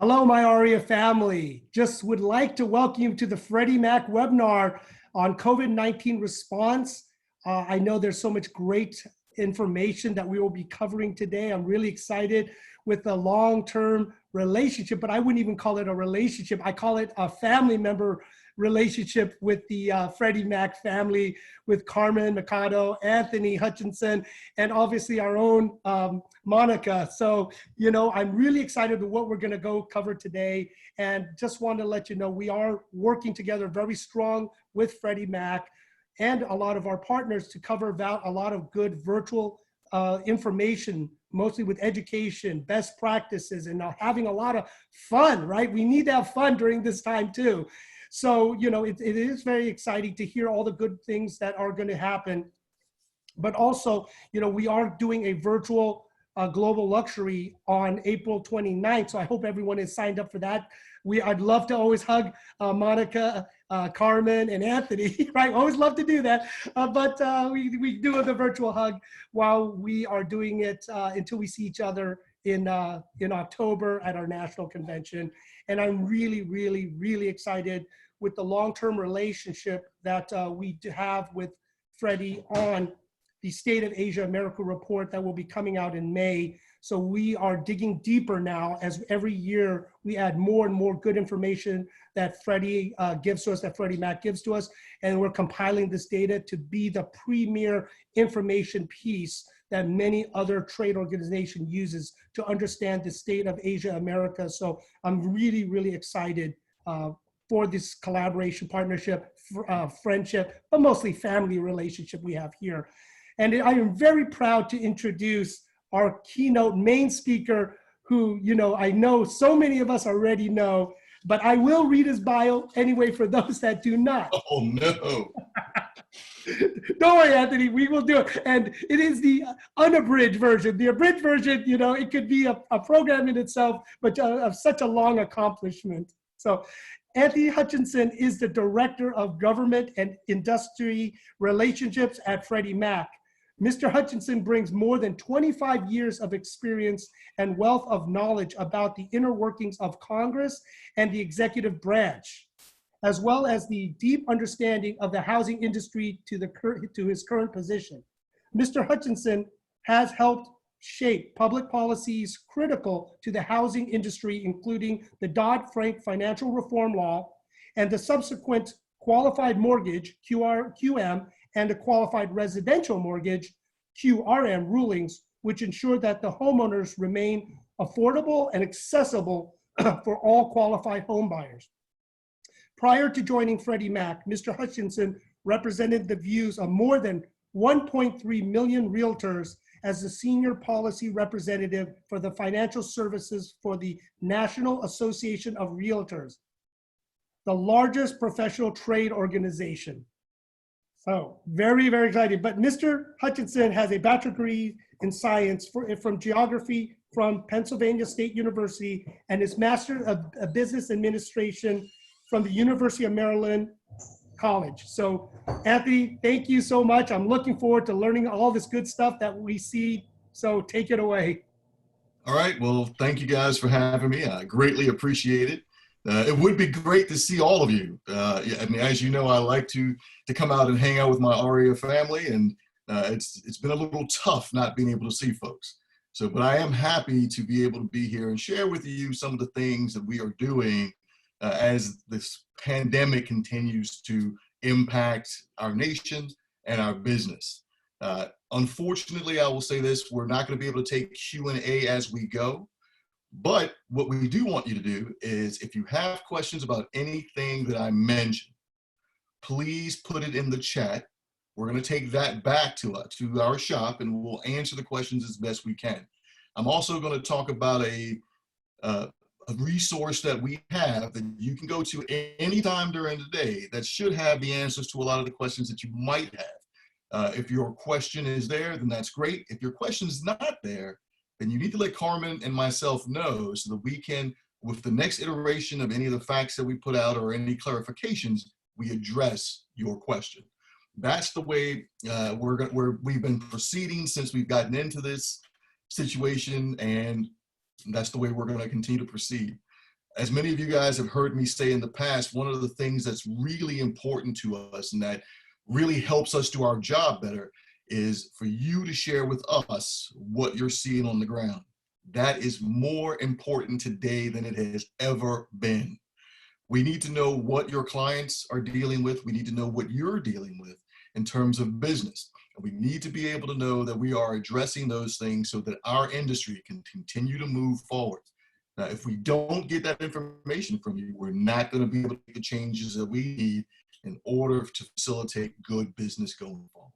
Hello, my ARIA family. Just would like to welcome you to the Freddie Mac webinar on COVID-19 response. I know there's so much great information that we will be covering today. I'm really excited with the long-term relationship, but I wouldn't even call it a relationship. I call it a family member relationship with the Freddie Mac family, with Carmen Mikado, Anthony Hutchinson, and obviously our own Monica. So, I'm really excited with what we're going to go cover today, and just want to let you know we are working together very strong with Freddie Mac and a lot of our partners to cover about a lot of good virtual information, mostly with education, best practices, and having a lot of fun, right? We need to have fun during this time too. So, it is very exciting to hear all the good things that are going to happen. But also, we are doing a virtual global luxury on April 29th. So I hope everyone is signed up for that. I'd love to always hug Monica, Carmen, and Anthony, right? Always love to do that. But we do the virtual hug while we are doing it until we see each other in October at our national convention. And I'm really, really, really excited with the long-term relationship that we have with Freddie on the State of Asia America report that will be coming out in May. So we are digging deeper now as every year we add more and more good information that Freddie gives to us, that Freddie Mac gives to us. And we're compiling this data to be the premier information piece that many other trade organization uses to understand the state of Asia America. So I'm really, really excited for this collaboration, partnership, friendship, but mostly family relationship we have here. And I am very proud to introduce our keynote main speaker, who, I know so many of us already know, but I will read his bio anyway for those that do not. Oh, no. Don't worry, Anthony, we will do it. And it is the unabridged version. The abridged version, it could be a program in itself, but of such a long accomplishment. So Anthony Hutchinson is the Director of Government and Industry Relationships at Freddie Mac. Mr. Hutchinson brings more than 25 years of experience and wealth of knowledge about the inner workings of Congress and the executive branch, as well as the deep understanding of the housing industry to his current position. Mr. Hutchinson has helped shape public policies critical to the housing industry, including the Dodd-Frank Financial Reform Law and the subsequent qualified mortgage, QM, and the qualified residential mortgage, QRM rulings, which ensure that the homeowners remain affordable and accessible for all qualified home buyers. Prior to joining Freddie Mac, Mr. Hutchinson represented the views of more than 1.3 million realtors as the senior policy representative for the financial services for the National Association of Realtors, the largest professional trade organization. So very, very exciting. But Mr. Hutchinson has a bachelor's degree in science from geography from Pennsylvania State University and his master of business administration from the University of Maryland College. So Anthony, thank you so much. I'm looking forward to learning all this good stuff that we see. So take it away. All right. Well, thank you guys for having me. I greatly appreciate it. It would be great to see all of you. I mean, as you know, I like to come out and hang out with my ARIA family, and it's been a little tough not being able to see folks. So, but I am happy to be able to be here and share with you some of the things that we are doing as this pandemic continues to impact our nation and our business. Unfortunately, I will say this, we're not going to be able to take Q&A as we go. But what we do want you to do is, if you have questions about anything that I mentioned, please put it in the chat. We're going to take that back to our shop, and we'll answer the questions as best we can. I'm also going to talk about a resource that we have that you can go to anytime during the day that should have the answers to a lot of the questions that you might have. If your question is there, then that's great. If your question is not there, then you need to let Carmen and myself know so that we can, with the next iteration of any of the facts that we put out or any clarifications, we address your question. That's the way we've been proceeding since we've gotten into this situation, and that's the way we're going to continue to proceed. As many of you guys have heard me say in the past, one of the things that's really important to us and that really helps us do our job better is for you to share with us what you're seeing on the ground. That is more important today than it has ever been. We need to know what your clients are dealing with. We need to know what you're dealing with in terms of business. And we need to be able to know that we are addressing those things so that our industry can continue to move forward. Now, if we don't get that information from you, we're not going to be able to make the changes that we need in order to facilitate good business going forward.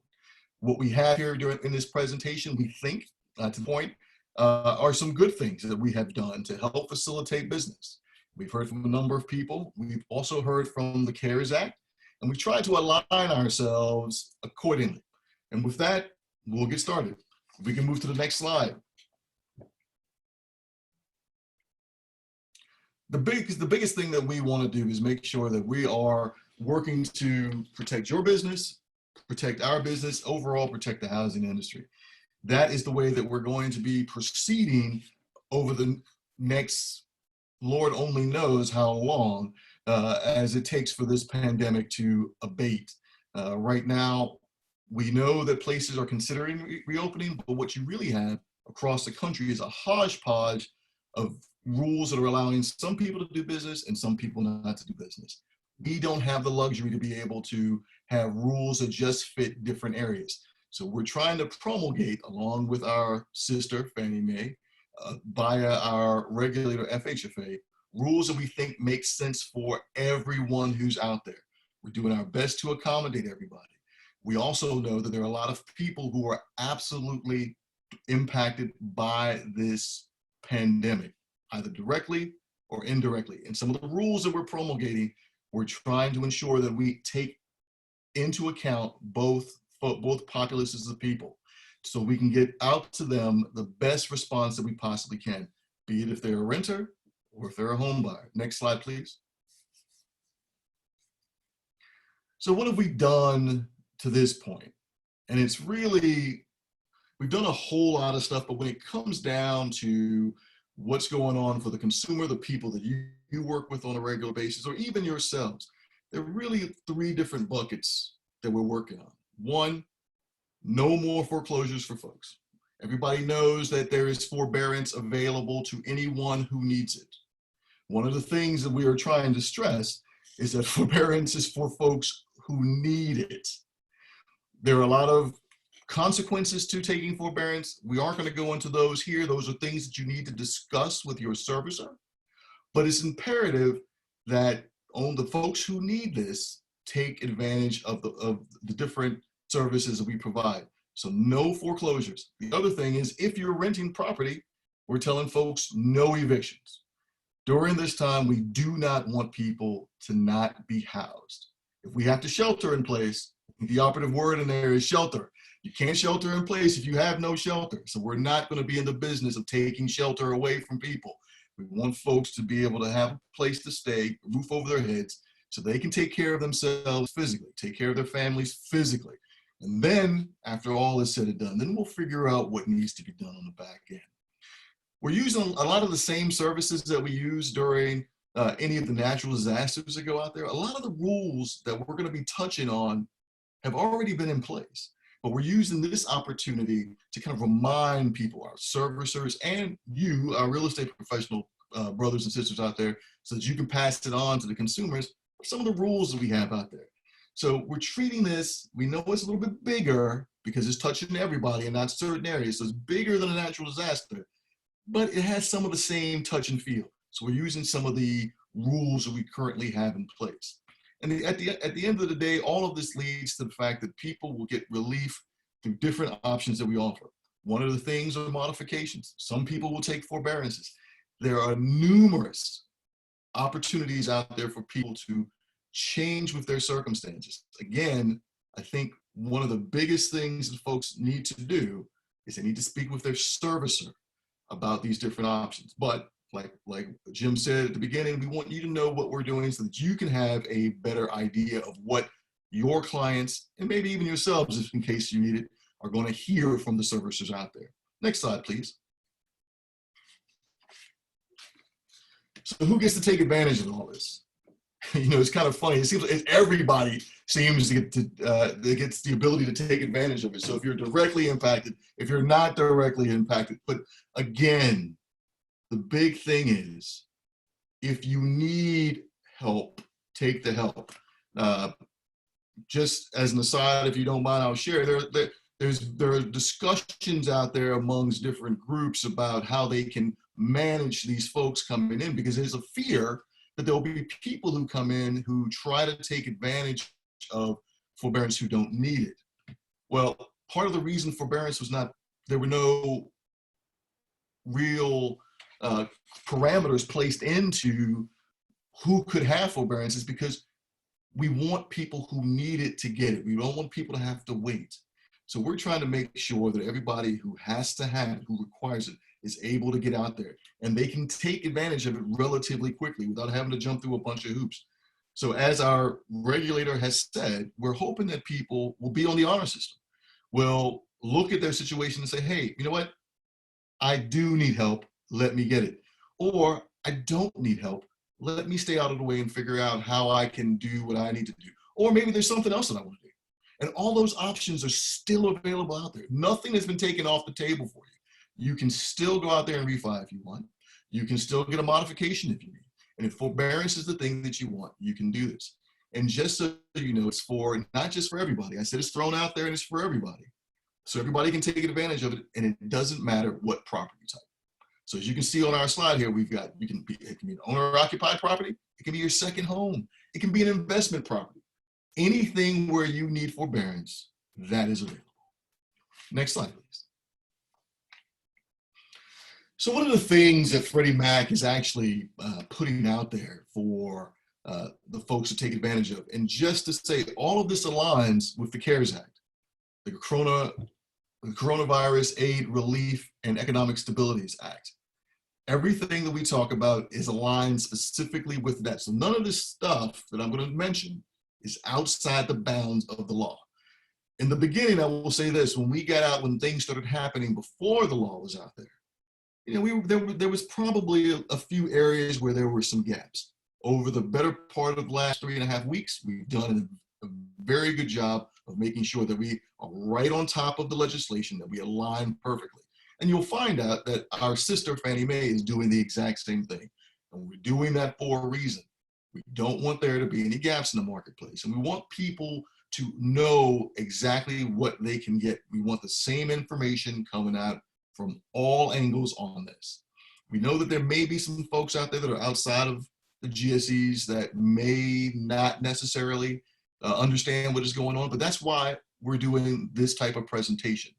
What we have here in this presentation, we think, to the point, are some good things that we have done to help facilitate business. We've heard from a number of people. We've also heard from the CARES Act, and we try to align ourselves accordingly. And with that, we'll get started. We can move to the next slide. The biggest thing that we want to do is make sure that we are working to protect your business, protect our business, overall protect the housing industry. That is the way that we're going to be proceeding over the next, Lord only knows how long, as it takes for this pandemic to abate. Right now, we know that places are considering reopening, but what you really have across the country is a hodgepodge of rules that are allowing some people to do business and some people not to do business. We don't have the luxury to be able to have rules that just fit different areas. So we're trying to promulgate, along with our sister, Fannie Mae, via our regulator, FHFA, rules that we think make sense for everyone who's out there. We're doing our best to accommodate everybody. We also know that there are a lot of people who are absolutely impacted by this pandemic, either directly or indirectly. And some of the rules that we're promulgating, we're trying to ensure that we take into account both populaces of people, so we can get out to them the best response that we possibly can, be it if they're a renter or if they're a home buyer. Next slide, please. So what have we done to this point? And it's really, we've done a whole lot of stuff, but when it comes down to what's going on for the consumer, the people that you work with on a regular basis, or even yourselves, there are really three different buckets that we're working on. One, no more foreclosures for folks. Everybody knows that there is forbearance available to anyone who needs it. One of the things that we are trying to stress is that forbearance is for folks who need it. There are a lot of consequences to taking forbearance. We aren't going to go into those here. Those are things that you need to discuss with your servicer. But it's imperative that on the folks who need this take advantage of the different services that we provide. So no foreclosures. The other thing is, if you're renting property, we're telling folks no evictions. During this time, we do not want people to not be housed. If we have to shelter in place, the operative word in there is shelter. You can't shelter in place if you have no shelter. So we're not going to be in the business of taking shelter away from people. We want folks to be able to have a place to stay, a roof over their heads, so they can take care of themselves physically, take care of their families physically. And then, after all is said and done, then we'll figure out what needs to be done on the back end. We're using a lot of the same services that we use during any of the natural disasters that go out there. A lot of the rules that we're going to be touching on have already been in place, but we're using this opportunity to kind of remind people, our servicers and you, our real estate professional brothers and sisters out there, so that you can pass it on to the consumers, some of the rules that we have out there. So we're treating this, we know it's a little bit bigger because it's touching everybody and not certain areas. So it's bigger than a natural disaster, but it has some of the same touch and feel. So we're using some of the rules that we currently have in place. And at the end of the day, all of this leads to the fact that people will get relief through different options that we offer. One of the things are modifications. Some people will take forbearances. There are numerous opportunities out there for people to change with their circumstances. Again, I think one of the biggest things that folks need to do is they need to speak with their servicer about these different options. But like Jim said at the beginning, we want you to know what we're doing so that you can have a better idea of what your clients, and maybe even yourselves, if in case you need it, are going to hear from the servicers out there. Next slide, please. So who gets to take advantage of all this? It's kind of funny. It seems like everybody seems to get that gets the ability to take advantage of it. So if you're directly impacted, if you're not directly impacted, but again, the big thing is, if you need help, take the help. Just as an aside, if you don't mind, I'll share. There are discussions out there amongst different groups about how they can manage these folks coming in, because there's a fear that there'll be people who come in who try to take advantage of forbearance who don't need it. Well, part of the reason forbearance was not, there were no real parameters placed into who could have forbearance, is because we want people who need it to get it. We don't want people to have to wait. So we're trying to make sure that everybody who has to have it, who requires it, is able to get out there, and they can take advantage of it relatively quickly without having to jump through a bunch of hoops. So as our regulator has said, we're hoping that people will be on the honor system, will look at their situation and say, hey, you know what? I do need help, let me get it. Or I don't need help, let me stay out of the way and figure out how I can do what I need to do. Or maybe there's something else that I want to do. And all those options are still available out there. Nothing has been taken off the table for you. You can still go out there and refi if you want. You can still get a modification if you need. And if forbearance is the thing that you want, you can do this. And just so you know, it's for, not just for everybody. I said it's thrown out there and it's for everybody. So everybody can take advantage of it, and it doesn't matter what property type. So as you can see on our slide here, we've got, it can be an owner-occupied property. It can be your second home. It can be an investment property. Anything where you need forbearance, that is available. Next slide, please. So one of the things that Freddie Mac is actually putting out there for the folks to take advantage of, and just to say, all of this aligns with the CARES Act, the Coronavirus Aid, Relief, and Economic Stabilities Act. Everything that we talk about is aligned specifically with that. So none of this stuff that I'm going to mention is outside the bounds of the law. In the beginning, I will say this, when we got out, when things started happening before the law was out there, there was probably a few areas where there were some gaps. Over the better part of the last 3.5 weeks, we've done a very good job of making sure that we are right on top of the legislation, that we align perfectly. And you'll find out that our sister Fannie Mae is doing the exact same thing. And we're doing that for a reason. We don't want there to be any gaps in the marketplace. And we want people to know exactly what they can get. We want the same information coming out from all angles on this. We know that there may be some folks out there that are outside of the GSEs that may not necessarily understand what is going on, but that's why we're doing this type of presentation.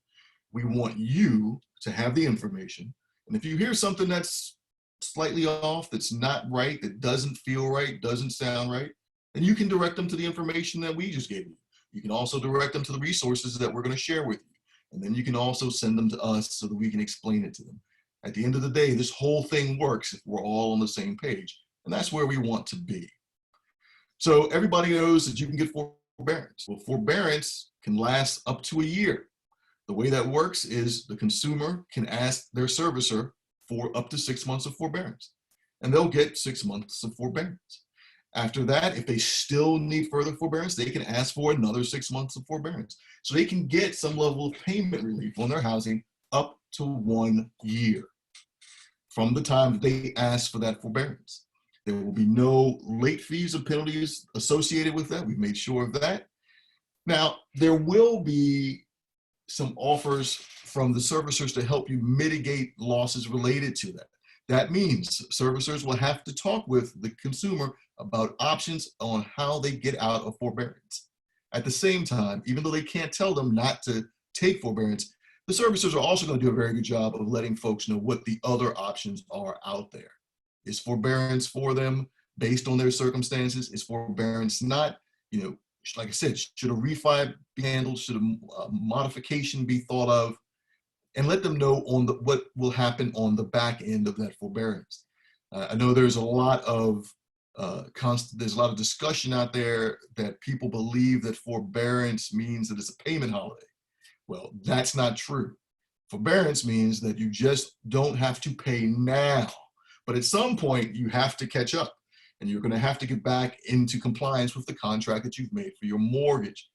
We want you to have the information. And if you hear something that's slightly off, that's not right, that doesn't feel right, doesn't sound right, then you can direct them to the information that we just gave you. You can also direct them to the resources that we're going to share with you. And then you can also send them to us so that we can explain it to them. At the end of the day, this whole thing works if we're all on the same page. And that's where we want to be. So everybody knows that you can get forbearance. Well, forbearance can last up to a year. The way that works is the consumer can ask their servicer for up to 6 months of forbearance, and they'll get 6 months of forbearance. After that, if they still need further forbearance, they can ask for another 6 months of forbearance. So they can get some level of payment relief on their housing up to 1 year from the time that they ask for that forbearance. There will be no late fees or penalties associated with that. We've made sure of that. Now, there will be some offers from the servicers to help you mitigate losses related to that. That means servicers will have to talk with the consumer about options on how they get out of forbearance. At the same time, even though they can't tell them not to take forbearance, the servicers are also going to do a very good job of letting folks know what the other options are out there. Is forbearance for them based on their circumstances? Is forbearance not? Like I said, should a refi be handled? Should a modification be thought of? And let them know on what will happen on the back end of that forbearance. I know there's a lot of discussion out there that people believe that forbearance means that it's a payment holiday. Well, that's not true. Forbearance means that you just don't have to pay now, But at some point, you have to catch up, and you're going to have to get back into compliance with the contract that you've made for your mortgage.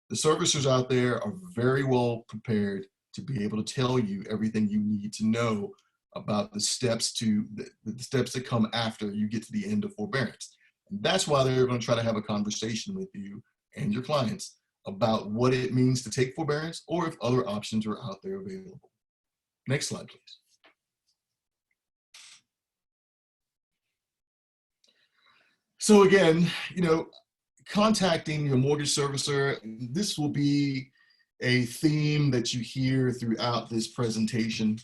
The servicers out there are very well prepared to be able to tell you everything you need to know about the steps that come after you get to the end of forbearance. And that's why they're going to try to have a conversation with you and your clients about what it means to take forbearance, or if other options are out there available. Next slide, please. So again, contacting your mortgage servicer, this will be a theme that you hear throughout this presentation.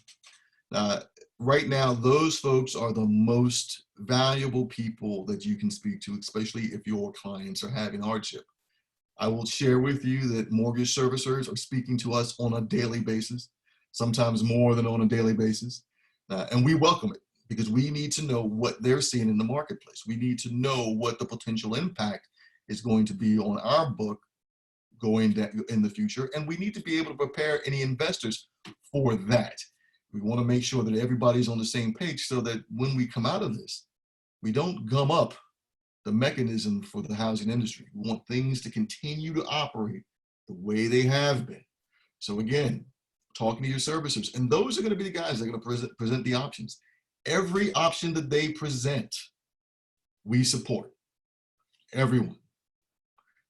Right now, those folks are the most valuable people that you can speak to, especially if your clients are having hardship. I will share with you that mortgage servicers are speaking to us on a daily basis, sometimes more than on a daily basis, and we welcome it, because we need to know what they're seeing in the marketplace. We need to know what the potential impact is going to be on our book going in the future, and we need to be able to prepare any investors for that. We want to make sure that everybody's on the same page so that when we come out of this, we don't gum up the mechanism for the housing industry. We want things to continue to operate the way they have been. So again, talking to your servicers, and those are going to be the guys that are going to present the options. Every option that they present, we support. Everyone.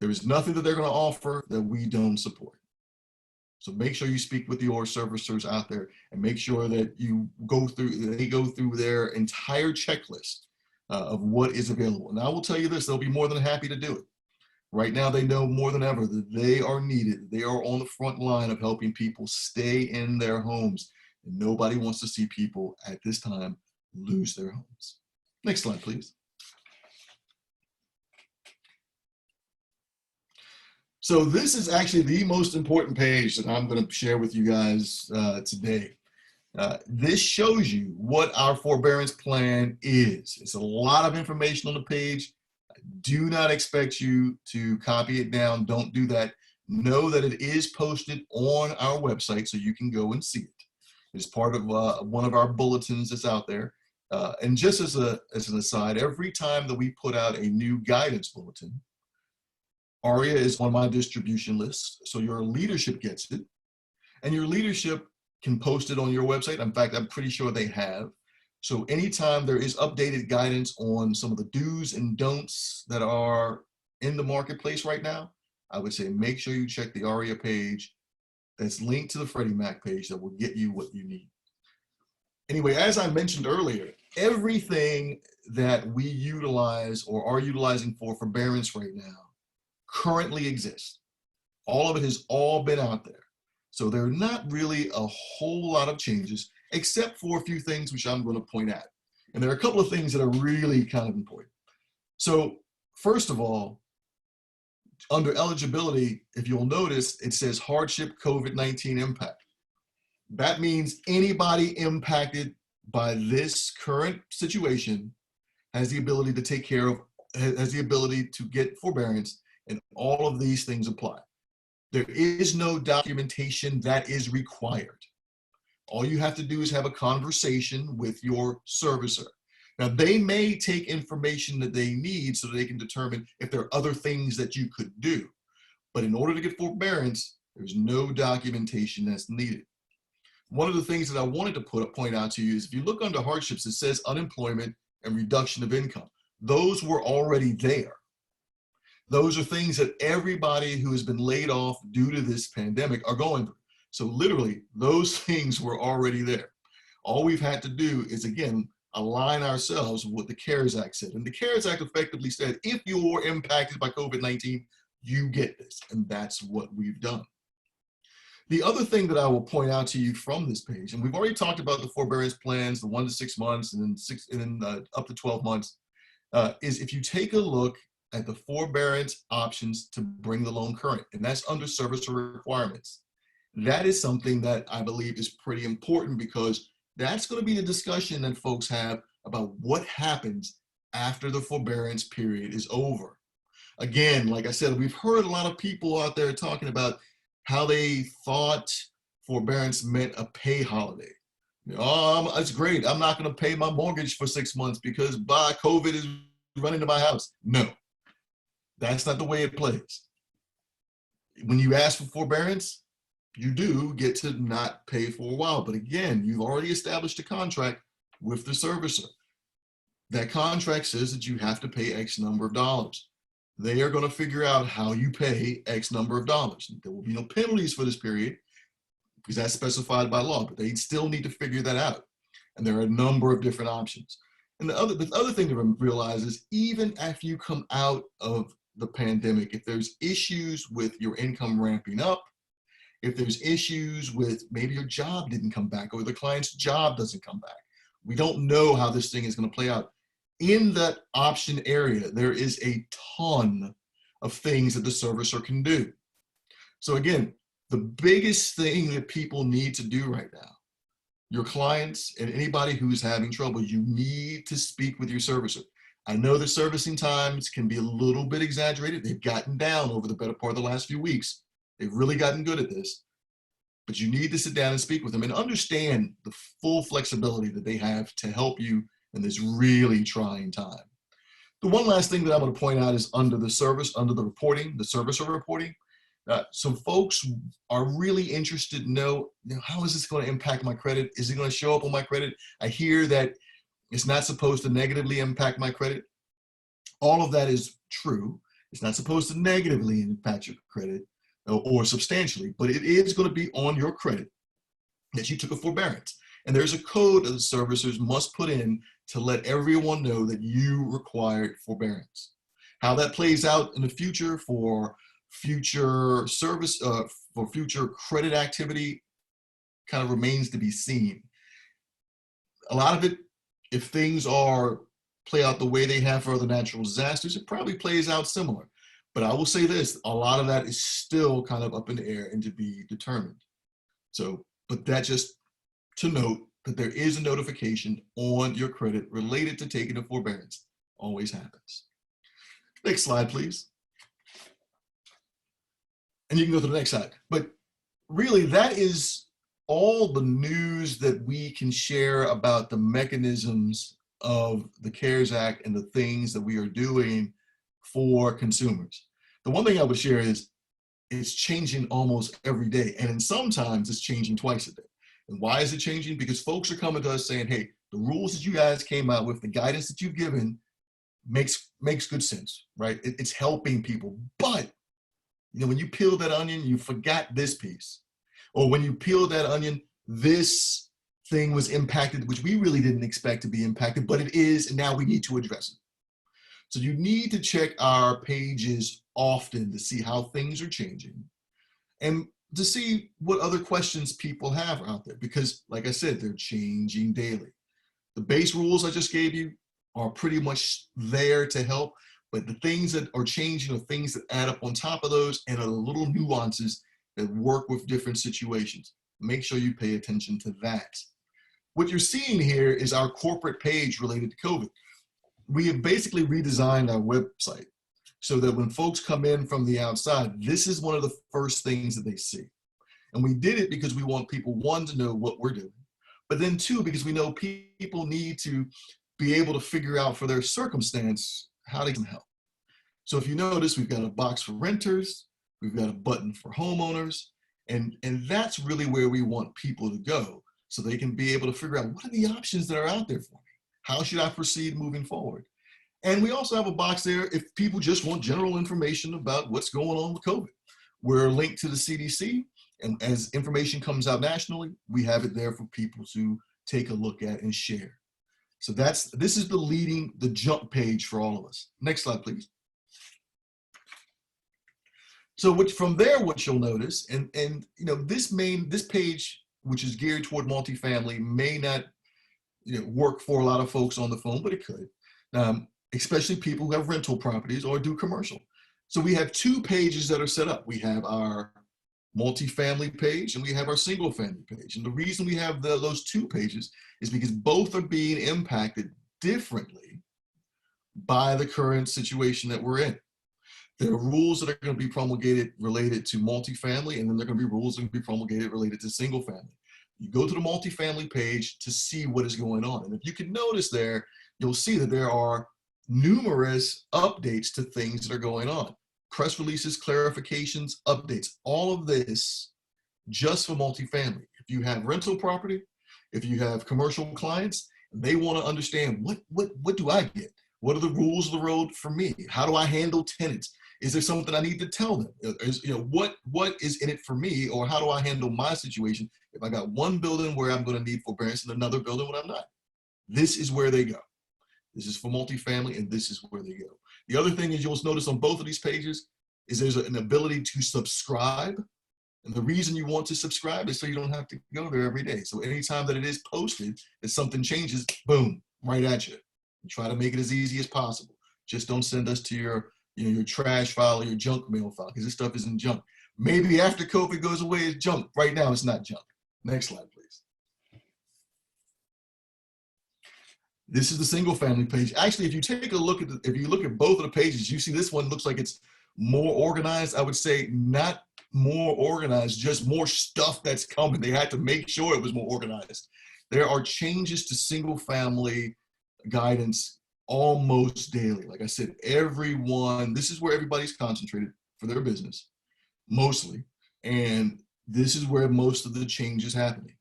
There is nothing that they're going to offer that we don't support. So make sure you speak with your servicers out there, and make sure that they go through their entire checklist of what is available. And I will tell you this, they'll be more than happy to do it. Right now, they know more than ever that they are needed. They are on the front line of helping people stay in their homes. And nobody wants to see people at this time lose their homes. Next slide, please. So this is actually the most important page that I'm going to share with you guys today. This shows you what our forbearance plan is. It's a lot of information on the page. I do not expect you to copy it down. Don't do that. Know that it is posted on our website, so you can go and see it. It's part of one of our bulletins that's out there. And just as an aside, every time that we put out a new guidance bulletin, ARIA is on my distribution list, so your leadership gets it, and your leadership can post it on your website. In fact, I'm pretty sure they have. So anytime there is updated guidance on some of the do's and don'ts that are in the marketplace right now, I would say make sure you check the ARIA page that's linked to the Freddie Mac page that will get you what you need. Anyway, as I mentioned earlier, everything that we utilize or are utilizing for forbearance right now currently exists. All of it has all been out there. So there are not really a whole lot of changes, except for a few things which I'm going to point out. And there are a couple of things that are really kind of important. So first of all, under eligibility, if you'll notice, it says hardship COVID-19 impact. That means anybody impacted by this current situation has the ability to take care of, has the ability to get forbearance, and all of these things apply. There is no documentation that is required. All you have to do is have a conversation with your servicer. Now, they may take information that they need so that they can determine if there are other things that you could do. But in order to get forbearance, there's no documentation that's needed. One of the things that I wanted to point out to you is if you look under hardships, it says unemployment and reduction of income. Those were already there. Those are things that everybody who has been laid off due to this pandemic are going through. So literally, those things were already there. All we've had to do is, again, align ourselves with what the CARES Act said. And the CARES Act effectively said, if you're impacted by COVID-19, you get this. And that's what we've done. The other thing that I will point out to you from this page, and we've already talked about the forbearance plans, the 1 to 6 months, and then up to 12 months, is if you take a look at the forbearance options to bring the loan current, and that's under servicer requirements. That is something that I believe is pretty important, because that's going to be the discussion that folks have about what happens after the forbearance period is over. Again, like I said, we've heard a lot of people out there talking about how they thought forbearance meant a pay holiday. It's great. I'm not going to pay my mortgage for 6 months because COVID is running to my house. No, that's not the way it plays. When you ask for forbearance, you do get to not pay for a while. But again, you've already established a contract with the servicer. That contract says that you have to pay X number of dollars. They are going to figure out how you pay X number of dollars. There will be no penalties for this period because that's specified by law, but they still need to figure that out. And there are a number of different options. And the other thing to realize is even after you come out of the pandemic, if there's issues with your income ramping up, if there's issues with maybe your job didn't come back or the client's job doesn't come back, we don't know how this thing is going to play out. In that option area, there is a ton of things that the servicer can do. So again, the biggest thing that people need to do right now, your clients and anybody who's having trouble, you need to speak with your servicer. I know the servicing times can be a little bit exaggerated. They've gotten down over the better part of the last few weeks. They've really gotten good at this. But you need to sit down and speak with them and understand the full flexibility that they have to help you in this really trying time. The one last thing that I'm going to point out is under the reporting, the servicer reporting. So folks are really interested to know, how is this going to impact my credit? Is it going to show up on my credit? I hear that it's not supposed to negatively impact my credit. All of that is true. It's not supposed to negatively impact your credit or substantially, but it is going to be on your credit that you took a forbearance. And there's a code that the servicers must put in to let everyone know that you required forbearance. How that plays out in the future for future service, for future credit activity kind of remains to be seen. A lot of it, if things play out the way they have for other natural disasters, it probably plays out similar. But I will say this, a lot of that is still kind of up in the air and to be determined. So, but that just to note that there is a notification on your credit related to taking a forbearance. Always happens. Next slide, please. And you can go to the next slide. But really, that is all the news that we can share about the mechanisms of the CARES Act and the things that we are doing for consumers. The one thing I would share is it's changing almost every day. And sometimes it's changing twice a day. And why is it changing? Because folks are coming to us saying, hey, the rules that you guys came out with, the guidance that you've given makes good sense, right? It's helping people. But when you peel that onion, you forgot this piece. Or when you peel that onion, this thing was impacted, which we really didn't expect to be impacted, but it is, and now we need to address it. So you need to check our pages often to see how things are changing and to see what other questions people have out there, because like I said, they're changing daily. The base rules I just gave you are pretty much there to help, but the things that are changing are things that add up on top of those and are little nuances that work with different situations. Make sure you pay attention to that. What you're seeing here is our corporate page related to COVID. We have basically redesigned our website so that when folks come in from the outside, this is one of the first things that they see. And we did it because we want people, one, to know what we're doing, but then two, because we know people need to be able to figure out for their circumstance how they can help. So if you notice, we've got a box for renters, we've got a button for homeowners, and that's really where we want people to go so they can be able to figure out what are the options that are out there for me? How should I proceed moving forward? And we also have a box there if people just want general information about what's going on with COVID. We're linked to the CDC, and as information comes out nationally, we have it there for people to take a look at and share. So this is the jump page for all of us. Next slide, please. So from there, what you'll notice, and this page, which is geared toward multifamily, may not work for a lot of folks on the phone, but it could, especially people who have rental properties or do commercial. So we have two pages that are set up. We have our multifamily page and we have our single family page. And the reason we have those two pages is because both are being impacted differently by the current situation that we're in. There are rules that are going to be promulgated related to multifamily, and then there are going to be rules that are going to be promulgated related to single family. You go to the multifamily page to see what is going on. And if you can notice there, you'll see that there are numerous updates to things that are going on. Press releases, clarifications, updates, all of this just for multifamily. If you have rental property, if you have commercial clients, they want to understand what do I get? What are the rules of the road for me? How do I handle tenants? Is there something I need to tell them? What is in it for me, or how do I handle my situation if I got one building where I'm going to need forbearance and another building when I'm not? This is where they go. This is for multifamily, and this is where they go. The other thing is, you'll notice on both of these pages is there's an ability to subscribe. And the reason you want to subscribe is so you don't have to go there every day. So anytime that it is posted, that something changes, boom, right at you. You try to make it as easy as possible. Just don't send us to your trash file or your junk mail file, because this stuff isn't junk. Maybe after COVID goes away, it's junk. Right now, it's not junk. Next slide, please. This is the single family page. Actually, if you take a look if you look at both of the pages, you see this one looks like it's more organized. I would say not more organized, just more stuff that's coming. They had to make sure it was more organized. There are changes to single family guidance almost daily. Like I said, this is where everybody's concentrated for their business, mostly. And this is where most of the change is happening.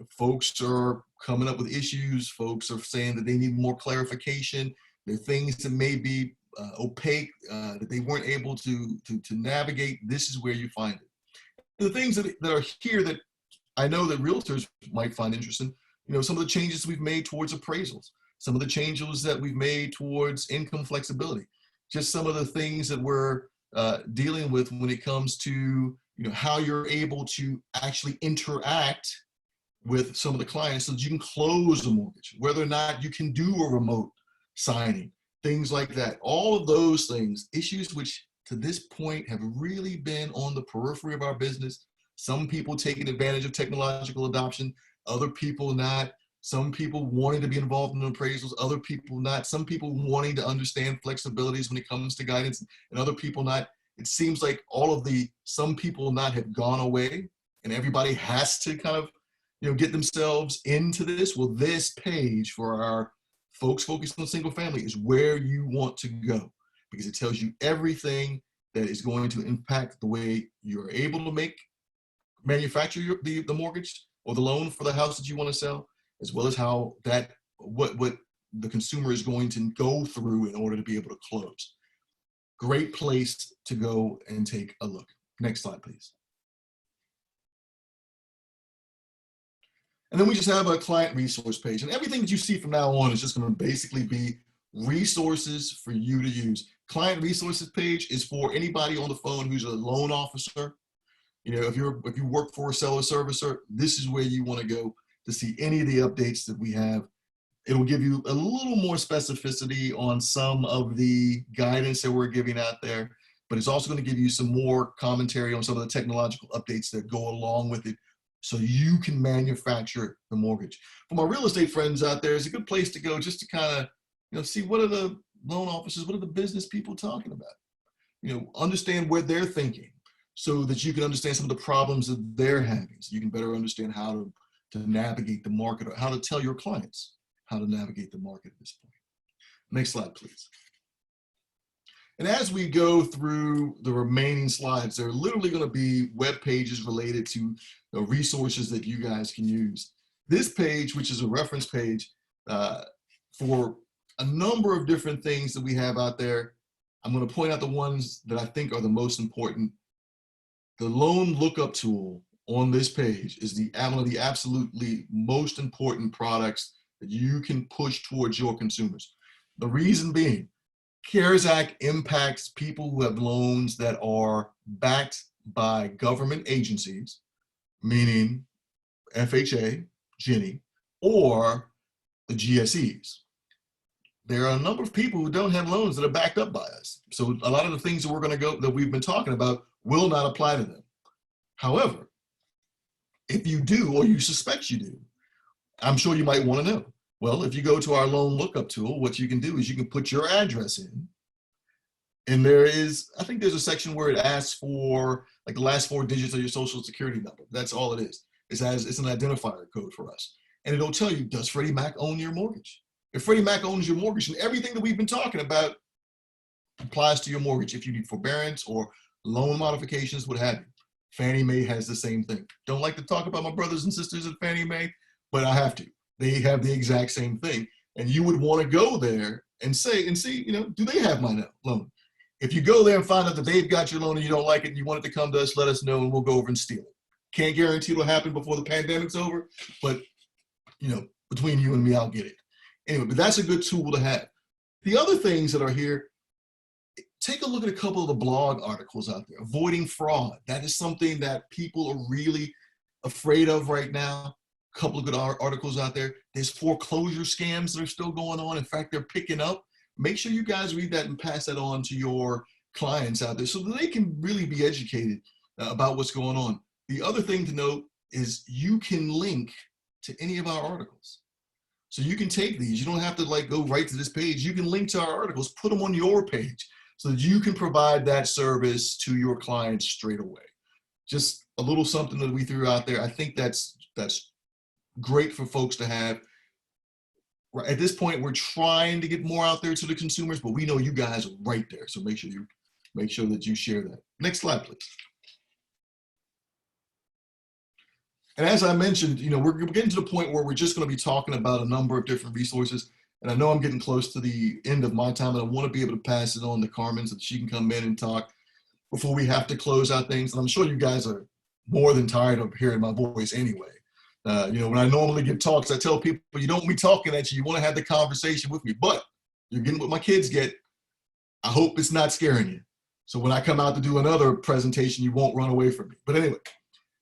Folks are coming up with issues. Folks are saying that they need more clarification. There are things that may be opaque, that they weren't able to navigate. This is where you find it. The things that are here that I know that realtors might find interesting, some of the changes we've made towards appraisals, some of the changes that we've made towards income flexibility, just some of the things that we're dealing with when it comes to how you're able to actually interact with some of the clients so that you can close a mortgage, whether or not you can do a remote signing, things like that. All of those things, issues which to this point have really been on the periphery of our business. Some people taking advantage of technological adoption, other people not. Some people wanting to be involved in appraisals, other people not. Some people wanting to understand flexibilities when it comes to guidance, and other people not. It seems like some people not have gone away, and everybody has to kind of get themselves into this. Well, this page for our folks focused on single family is where you want to go, because it tells you everything that is going to impact the way you're able to manufacture the mortgage or the loan for the house that you want to sell, as well as what the consumer is going to go through in order to be able to close. Great place to go and take a look. Next slide, please. And then we just have a client resource page, and everything that you see from now on is just going to basically be resources for you to use. Client resources page is for anybody on the phone who's a loan officer. If you work for a seller servicer, this is where you want to go to see any of the updates that we have. It'll give you a little more specificity on some of the guidance that we're giving out there, but it's also going to give you some more commentary on some of the technological updates that go along with it, so you can manufacture the mortgage. For my real estate friends out there, it's a good place to go just to kind of, see what are the loan officers, what are the business people talking about? Understand where they're thinking so that you can understand some of the problems that they're having, so you can better understand how to navigate the market, or how to tell your clients how to navigate the market at this point. Next slide, please. And as we go through the remaining slides, there are literally going to be web pages related to the resources that you guys can use. This page, which is a reference page for a number of different things that we have out there, I'm going to point out the ones that I think are the most important. The loan lookup tool on this page is one of the absolutely most important products that you can push towards your consumers. The reason being, CARES Act impacts people who have loans that are backed by government agencies, meaning FHA, Ginnie, or the GSEs. There are a number of people who don't have loans that are backed up by us. So a lot of the things that we've been talking about will not apply to them. However, if you do, or you suspect you do, I'm sure you might want to know. Well, if you go to our loan lookup tool, what you can do is you can put your address in. And I think there's a section where it asks for like the last 4 digits of your social security number. That's all it is. it's an identifier code for us. And it'll tell you, does Freddie Mac own your mortgage? If Freddie Mac owns your mortgage, and everything that we've been talking about applies to your mortgage, if you need forbearance or loan modifications, what have you. Fannie Mae has the same thing. Don't like to talk about my brothers and sisters at Fannie Mae, but I have to. They have the exact same thing. And you would want to go there and see, do they have my loan? If you go there and find out that they've got your loan and you don't like it and you want it to come to us, let us know and we'll go over and steal it. Can't guarantee it'll happen before the pandemic's over, but between you and me, I'll get it. Anyway, but that's a good tool to have. The other things that are here, take a look at a couple of the blog articles out there. Avoiding fraud. That is something that people are really afraid of right now. A couple of good articles out there. There's foreclosure scams that are still going on. In fact, they're picking up. Make sure you guys read that and pass that on to your clients out there so that they can really be educated about what's going on. The other thing to note is you can link to any of our articles. So you can take these. You don't have to go right to this page. You can link to our articles, put them on your page so that you can provide that service to your clients straight away. Just a little something that we threw out there. I think that's great for folks to have. At this point, we're trying to get more out there to the consumers, but we know you guys are right there. So make sure that you share that. Next slide, please. And as I mentioned, we're getting to the point where we're just going to be talking about a number of different resources. And I know I'm getting close to the end of my time, and I want to be able to pass it on to Carmen so that she can come in and talk before we have to close out things. And I'm sure you guys are more than tired of hearing my voice anyway. When I normally give talks, I tell people, you don't want me talking at you. You want to have the conversation with me, but you're getting what my kids get. I hope it's not scaring you. So when I come out to do another presentation, you won't run away from me. But anyway,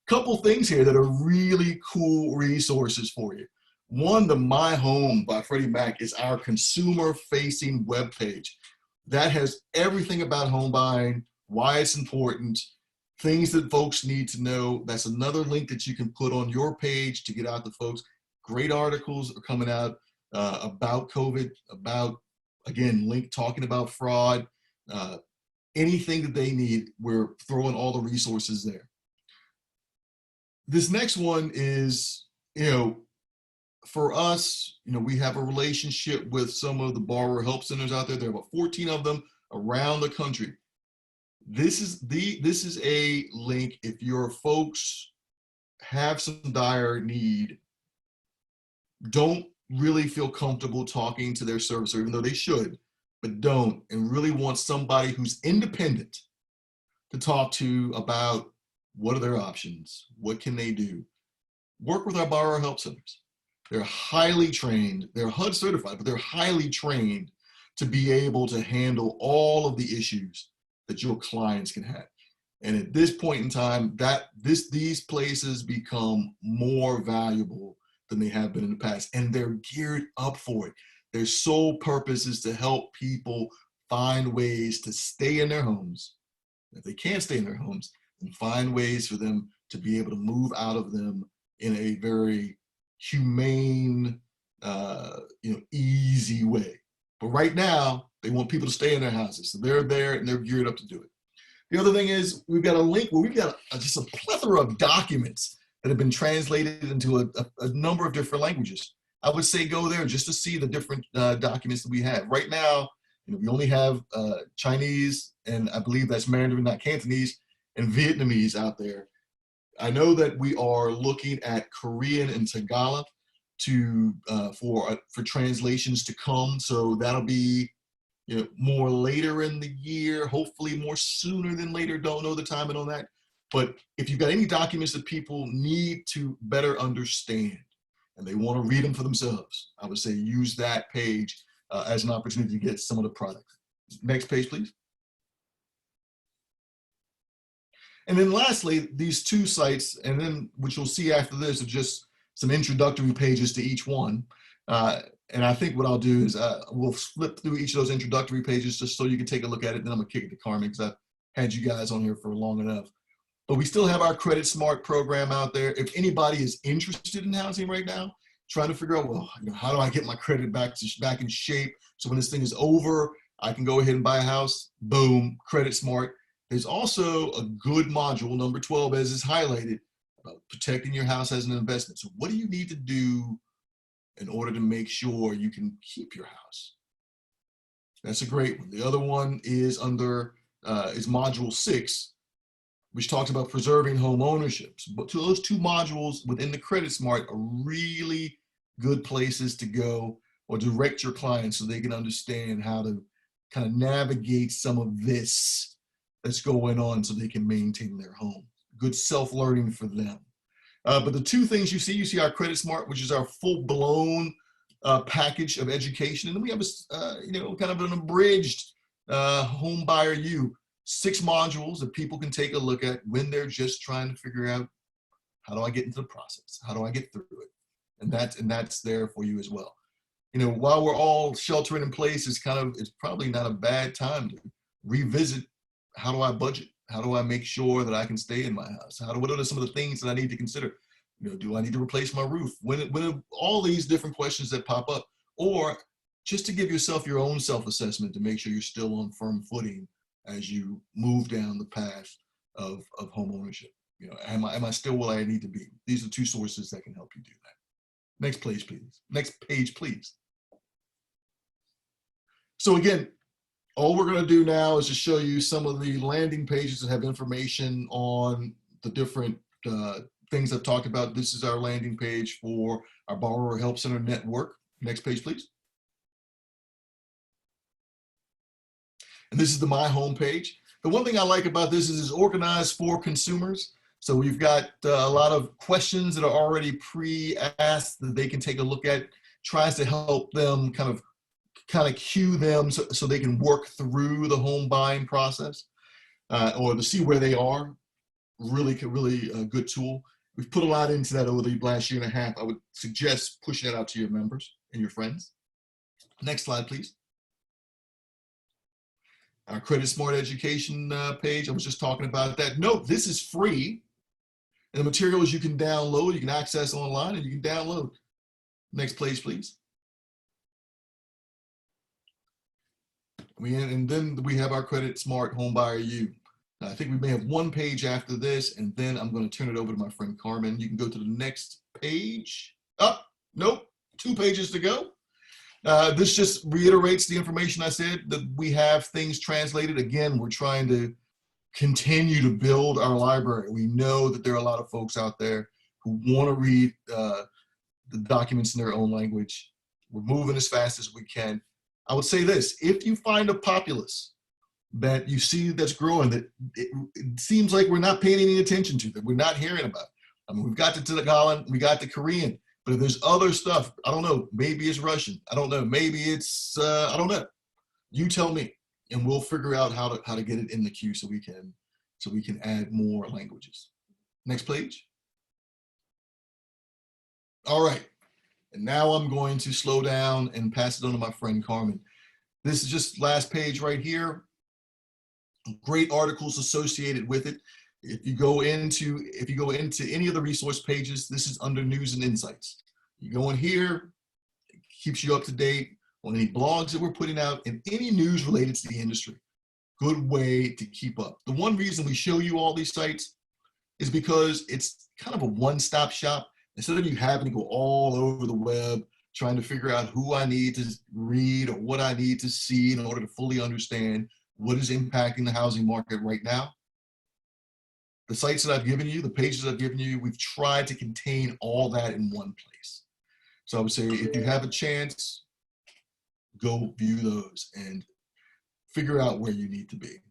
couple things here that are really cool resources for you. One, the My Home by Freddie Mac is our consumer-facing webpage. That has everything about home buying, why it's important, things that folks need to know. That's another link that you can put on your page to get out to folks. Great articles are coming out about COVID, about, again, talking about fraud, anything that they need, we're throwing all the resources there. This next one is, for us, we have a relationship with some of the borrower help centers out there. There are about 14 of them around the country. This is a link if your folks have some dire need, don't really feel comfortable talking to their servicer, even though they should, but don't, and really want somebody who's independent to talk to about what are their options, what can they do. Work with our borrower help centers. They're highly trained, they're HUD certified, but they're highly trained to be able to handle all of the issues that your clients can have. And at this point in time, these places become more valuable than they have been in the past, and they're geared up for it. Their sole purpose is to help people find ways to stay in their homes. If they can't stay in their homes, then find ways for them to be able to move out of them in a very humane, easy way. But right now, they want people to stay in their houses. So they're there and they're geared up to do it. The other thing is we've got a link where we've got just a plethora of documents that have been translated into a number of different languages. I would say go there just to see the different documents that we have. Right now, we only have Chinese, and I believe that's Mandarin, not Cantonese, and Vietnamese out there. I know that we are looking at Korean and Tagalog for translations to come. So that'll be more later in the year, hopefully more sooner than later. Don't know the timing on that. But if you've got any documents that people need to better understand and they want to read them for themselves, I would say use that page as an opportunity to get some of the product. Next page, please. And then lastly, these two sites, and then what you'll see after this are just some introductory pages to each one. And I think what I'll do is we'll flip through each of those introductory pages just so you can take a look at it. And then I'm gonna kick it to Carmen because I've had you guys on here for long enough. But we still have our Credit Smart program out there. If anybody is interested in housing right now, trying to figure out, well, how do I get my credit back in shape so when this thing is over, I can go ahead and buy a house? Boom, Credit Smart. There's also a good module, number 12, as is highlighted, about protecting your house as an investment. So what do you need to do in order to make sure you can keep your house? That's a great one. The other one is under is module 6, which talks about preserving home ownership. But those 2 modules within the Credit Smart are really good places to go or direct your clients so they can understand how to kind of navigate some of this that's going on so they can maintain their home. Good self-learning for them. But the 2 things you see our Credit Smart, which is our full-blown package of education, and then we have a kind of an abridged Home Buyer U, 6 modules that people can take a look at when they're just trying to figure out, how do I get into the process? How do I get through it? And that's there for you as well. While we're all sheltering in place, it's probably not a bad time to revisit, how do I budget? How do I make sure that I can stay in my house? What are some of the things that I need to consider? Do I need to replace my roof? When all these different questions that pop up, or just to give yourself your own self-assessment to make sure you're still on firm footing as you move down the path of home ownership. Am I still where I need to be? These are 2 sources that can help you do that. Next page, please. Next page, please. So again, all we're going to do now is to show you some of the landing pages that have information on the different things I've talked about. This is our landing page for our Borrower Help Center network. Next page, please. And this is the My Home page. The one thing I like about this is it's organized for consumers. So we've got a lot of questions that are already pre-asked that they can take a look at, tries to help them kind of cue them so they can work through the home buying process or to see where they are. Really a good tool. We've put a lot into that over the last year and a half. I would suggest pushing that out to your members and your friends. Next slide, please. Our Credit Smart Education page, I was just talking about that. Note, this is free. And the materials you can download, you can access online, and you can download. Next page, please. And then we have our Credit Smart Home Buyer U. Now, I think we may have 1 page after this, and then I'm going to turn it over to my friend Carmen. You can go to the next page. Nope, 2 pages to go. This just reiterates the information I said, that we have things translated. Again, we're trying to continue to build our library. We know that there are a lot of folks out there who want to read the documents in their own language. We're moving as fast as we can. I would say this: if you find a populace that you see that's growing, that it seems like we're not paying any attention to, that we're not hearing about. I mean, we've got the Tagalog, we got the Korean, but if there's other stuff, I don't know, maybe it's Russian, I don't know, maybe it's, I don't know. You tell me, and we'll figure out how to get it in the queue so we can add more languages. Next page. All right. And now I'm going to slow down and pass it on to my friend Carmen. This is just last page right here. Great articles associated with it. If you go into any of the resource pages, this is under News and Insights. You go in here, it keeps you up to date on any blogs that we're putting out and any news related to the industry. Good way to keep up. The one reason we show you all these sites is because it's kind of a one-stop shop. Instead of you having to go all over the web trying to figure out who I need to read or what I need to see in order to fully understand what is impacting the housing market right now. The sites that I've given you, the pages I've given you, we've tried to contain all that in one place. So I would say if you have a chance, go view those and figure out where you need to be.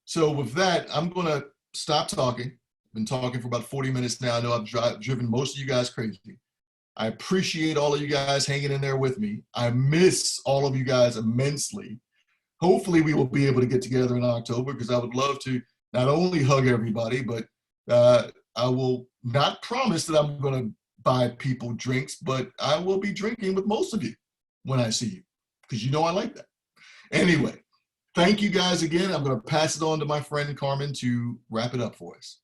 So with that, I'm going to stop talking. Been talking for about 40 minutes now. I know I've driven most of you guys crazy. I appreciate all of you guys hanging in there with me. I miss all of you guys immensely. Hopefully we will be able to get together in October, because I would love to not only hug everybody, but I will not promise that I'm going to buy people drinks, but I will be drinking with most of you when I see you, because you know I like that. Anyway, thank you guys again. I'm going to pass it on to my friend Carmen to wrap it up for us.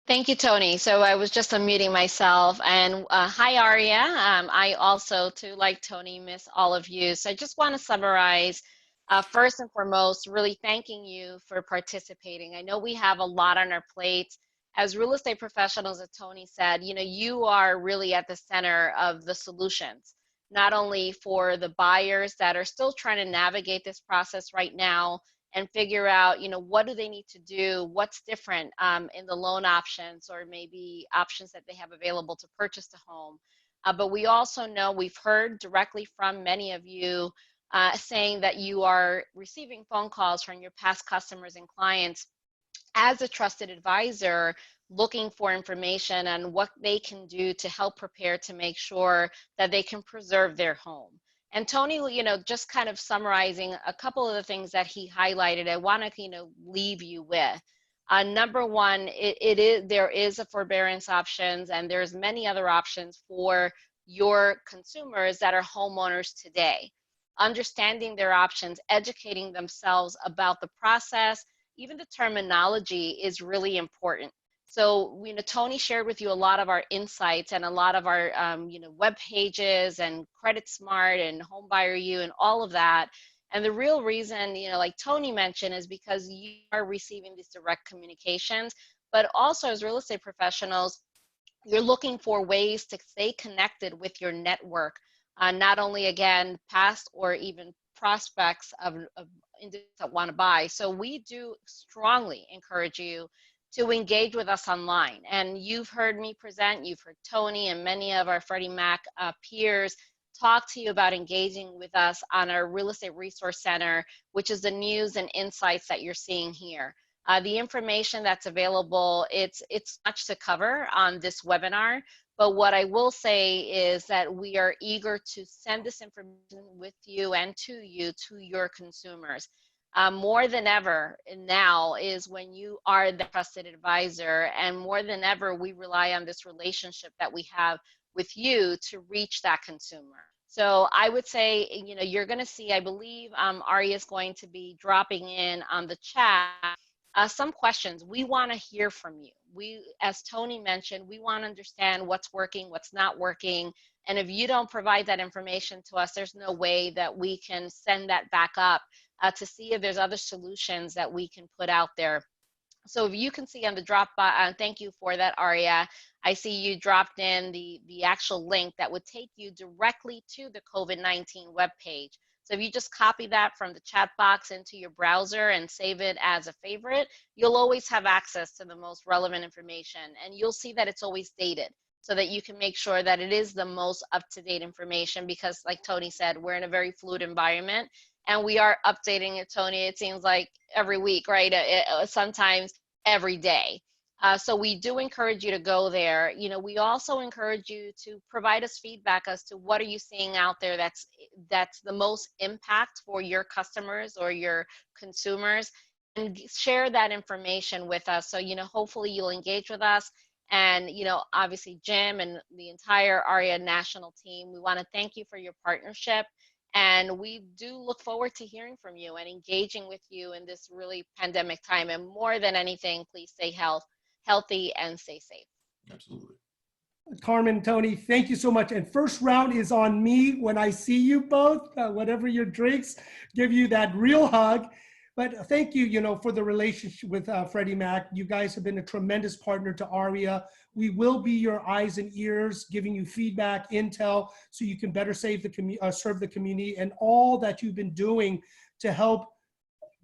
Thank you, Tony. So I was just unmuting myself. And hi, Aria. I also, too, like Tony, miss all of you. So I just want to summarize First and foremost, really thanking you for participating. I know we have a lot on our plate. As real estate professionals, as Tony said, you are really at the center of the solutions, not only for the buyers that are still trying to navigate this process right now and figure out, what do they need to do, what's different in the loan options or maybe options that they have available to purchase the home. But we also know, we've heard directly from many of you saying that you are receiving phone calls from your past customers and clients as a trusted advisor, looking for information on what they can do to help prepare to make sure that they can preserve their home. And Tony, just kind of summarizing a couple of the things that he highlighted, I want to, leave you with. Number one, there is a forbearance options, and there's many other options for your consumers that are homeowners today. Understanding their options, educating themselves about the process, even the terminology is really important. So, Tony shared with you a lot of our insights and a lot of our, web pages and Credit Smart and Home Buyer U and all of that. And the real reason, like Tony mentioned, is because you are receiving these direct communications, but also as real estate professionals, you're looking for ways to stay connected with your network, not only, again, past or even prospects of individuals that want to buy. So we do strongly encourage you to engage with us online. And you've heard me present, you've heard Tony and many of our Freddie Mac peers talk to you about engaging with us on our Real Estate Resource Center, which is the news and insights that you're seeing here. The information that's available, it's much to cover on this webinar, but what I will say is that we are eager to send this information with you and to your consumers. More than ever now is when you are the trusted advisor, and more than ever, we rely on this relationship that we have with you to reach that consumer. So I would say, you're going to see, I believe Ari is going to be dropping in on the chat some questions. We want to hear from you. As Tony mentioned, we want to understand what's working, what's not working. And if you don't provide that information to us, there's no way that we can send that back up to see if there's other solutions that we can put out there. So if you can see on the drop, thank you for that, Aria. I see you dropped in the actual link that would take you directly to the COVID-19 webpage. So if you just copy that from the chat box into your browser and save it as a favorite, you'll always have access to the most relevant information. And you'll see that it's always dated so that you can make sure that it is the most up-to-date information, because like Tony said, we're in a very fluid environment and we are updating it, Tony, it seems like every week, right? Sometimes every day. So we do encourage you to go there. We also encourage you to provide us feedback as to what are you seeing out there that's the most impact for your customers or your consumers, and share that information with us. So, hopefully you'll engage with us. And, obviously Jim and the entire ARIA national team, we want to thank you for your partnership. And we do look forward to hearing from you and engaging with you in this really pandemic time. And more than anything, please stay healthy and stay safe. Absolutely. Carmen, Tony, thank you so much. And first round is on me when I see you both, whatever your drinks, give you that real hug. But thank you, for the relationship with Freddie Mac. You guys have been a tremendous partner to ARIA. We will be your eyes and ears, giving you feedback, intel, so you can better serve the community, and all that you've been doing to help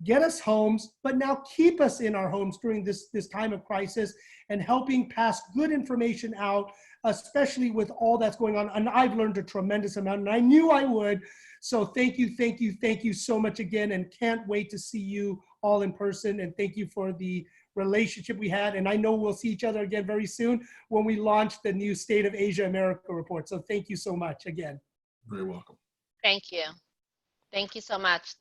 get us homes, but now keep us in our homes during this time of crisis, and helping pass good information out, especially with all that's going on. And I've learned a tremendous amount, and I knew I would. So thank you so much again, and can't wait to see you all in person. And thank you for the relationship we had. And I know we'll see each other again very soon when we launch the new State of Asia America report. So thank you so much again. Very welcome. Thank you. Thank you so much.